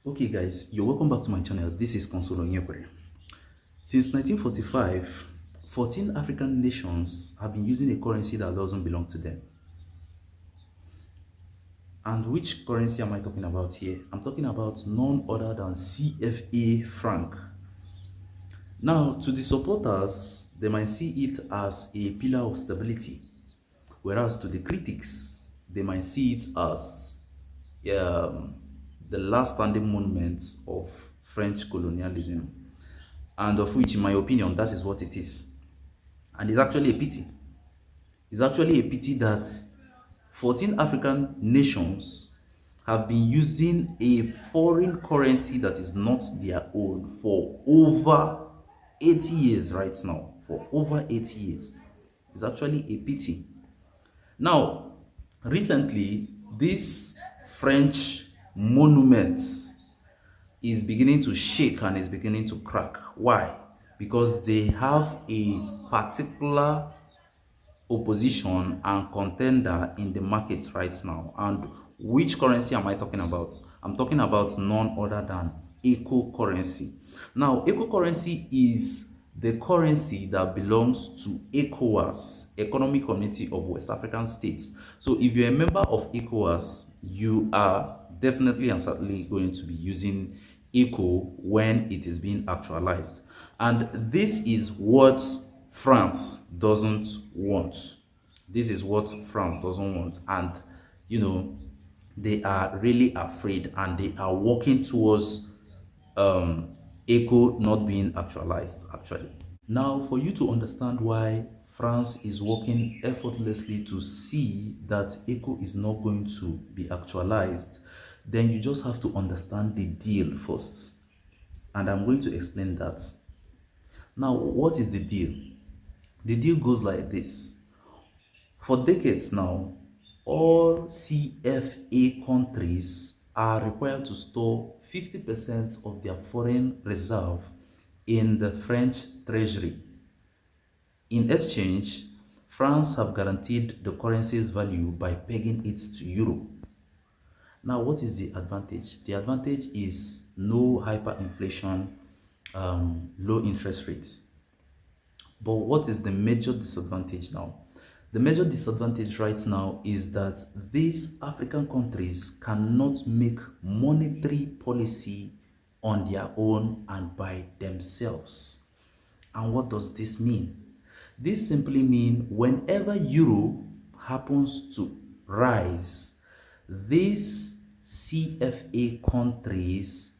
Okay guys, you're welcome back to my channel. This is Consolo Nyekure. Since 1945, 14 African nations have been using a currency that doesn't belong to them. And which currency am I talking about here? I'm talking about none other than CFA Franc. Now, to the supporters, they might see it as a pillar of stability, whereas to the critics, they might see it as um, the last standing monument of French colonialism, and of which, in my opinion, that is what it is. And it's actually a pity. It's actually a pity that 14 African nations have been using a foreign currency that is not their own for over 80 years right now. For over 80 years. It's actually a pity. Now, recently, this French monument is beginning to shake and is beginning to crack. Why? Because they have a particular opposition and contender in the market right now. And which currency am I talking about? I'm talking about none other than eco currency. Now, eco currency is the currency that belongs to ECOWAS, Economic Community of West African States. So if you're a member of ECOWAS, you are definitely and certainly going to be using eco when it is being actualized. And this is what France doesn't want. This is what France doesn't want. And, you know, they are really afraid and they are working towards ECO not being actualized, actually. Now, for you to understand why France is working effortlessly to see that ECO is not going to be actualized, then you just have to understand the deal first. And I'm going to explain that. Now, what is the deal? The deal goes like this. For decades now, all CFA countries are required to store 50% of their foreign reserve in the French treasury. In exchange, France have guaranteed the currency's value by pegging it to euro. Now, what is the advantage? The advantage is no hyperinflation, low interest rates. But what is the major disadvantage now? The major disadvantage right now is that these African countries cannot make monetary policy on their own and by themselves. And what does this mean? This simply means whenever euro happens to rise, these CFA countries,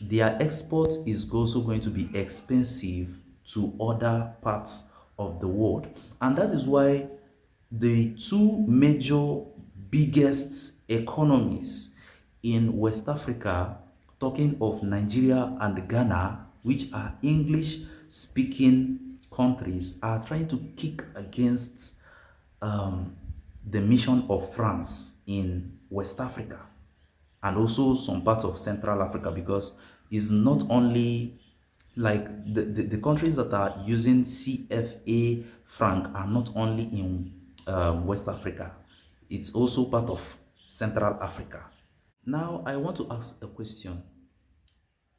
their export is also going to be expensive to other parts of the world. And that is why the two major biggest economies in West Africa, talking of Nigeria and Ghana, which are English speaking countries, are trying to kick against the mission of France in West Africa and also some parts of Central Africa, because it's not only like the countries that are using CFA franc are not only in West Africa, it's also part of Central Africa. Now, I want to ask a question.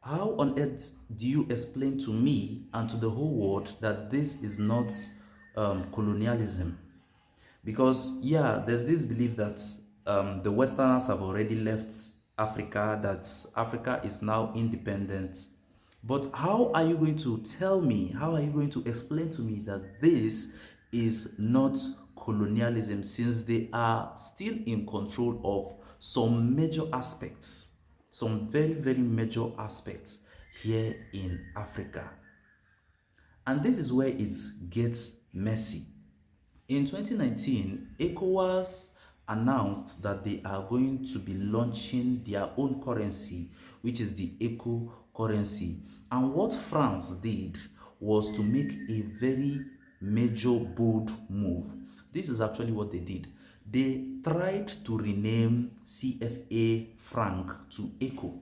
How on earth do you explain to me and to the whole world that this is not colonialism? Because, yeah, there's this belief that the Westerners have already left Africa, that Africa is now independent. But how are you going to tell me, how are you going to explain to me that this is not colonialism, since they are still in control of some major aspects, some very, very major aspects here in Africa? And this is where it gets messy. In 2019, ECOWAS announced that they are going to be launching their own currency, which is the ECO currency. And what France did was to make a very major, bold move. This is actually what they did. They tried to rename CFA franc to ECO.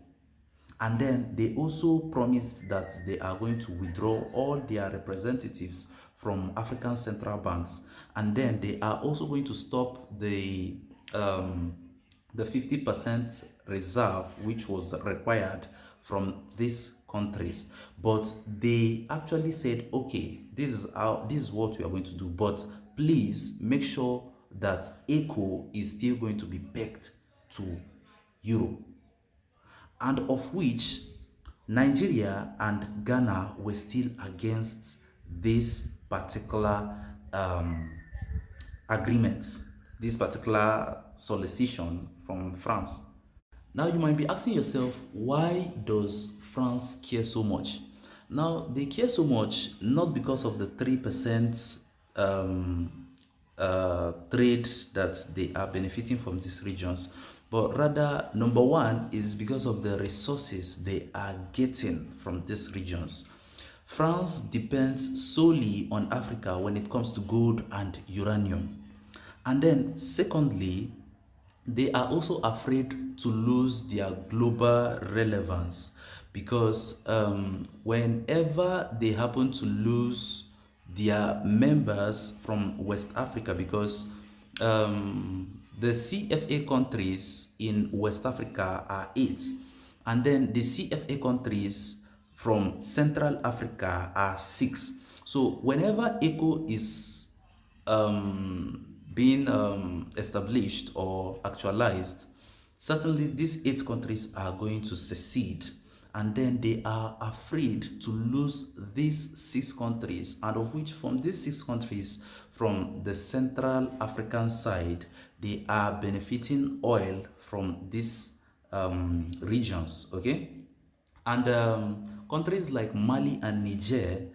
And then they also promised that they are going to withdraw all their representatives from African central banks. And then they are also going to stop the the 50% reserve which was required from these countries. But they actually said, okay, this is what we are going to do, but please make sure that ECO is still going to be pegged to euro, and of which Nigeria and Ghana were still against this particular um, agreement, this particular solicitation from France. Now you might be asking yourself, why does France care so much? Now they care so much not because of the 3% trade that they are benefiting from these regions, but rather number one is because of the resources they are getting from these regions. France depends solely on Africa when it comes to gold and uranium. And then secondly, they are also afraid to lose their global relevance, because whenever they happen to lose their members from West Africa, because the CFA countries in West Africa are 8, and then the CFA countries from Central Africa are 6. So whenever ECO is being established or actualized, certainly these 8 countries are going to secede, and then they are afraid to lose these 6 countries, and of which from these 6 countries from the Central African side, they are benefiting oil from these regions. Okay, and countries like Mali and Niger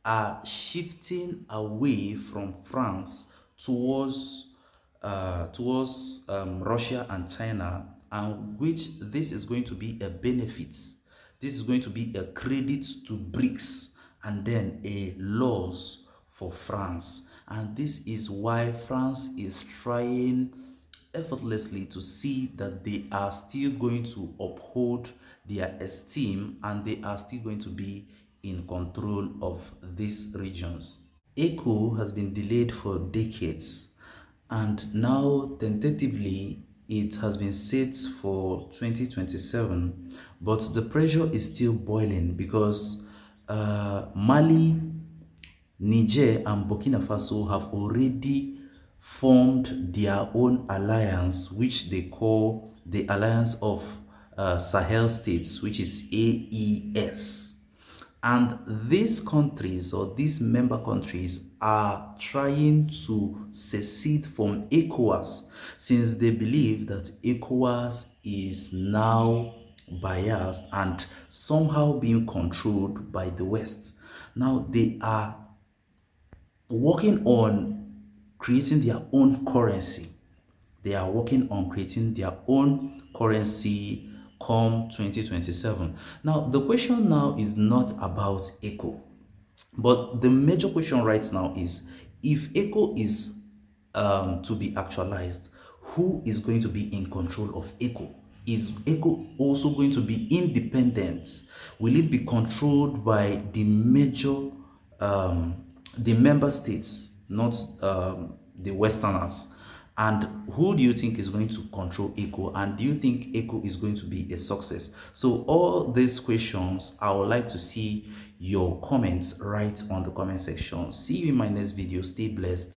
are shifting away from France towards Russia and China, and which this is going to be a benefit. This is going to be a credit to BRICS, and then a loss for France. And this is why France is trying effortlessly to see that they are still going to uphold their esteem, and they are still going to be in control of these regions. ECO has been delayed for decades, and now tentatively it has been set for 2027, but the pressure is still boiling because Mali, Niger and Burkina Faso have already formed their own alliance, which they call the Alliance of Sahel States, which is AES. And these countries, or these member countries, are trying to secede from ECOWAS, since they believe that ECOWAS is now biased and somehow being controlled by the West. Now they are working on creating their own currency. They are working on creating their own currency come 2027. Now, the question now is not about ECO, but the major question right now is, if ECO is to be actualized, who is going to be in control of ECO? Is ECO also going to be independent? Will it be controlled by the major, the member states, not the Westerners? And who do you think is going to control ECO? And do you think ECO is going to be a success? So all these questions, I would like to see your comments right on the comment section. See you in my next video. Stay blessed.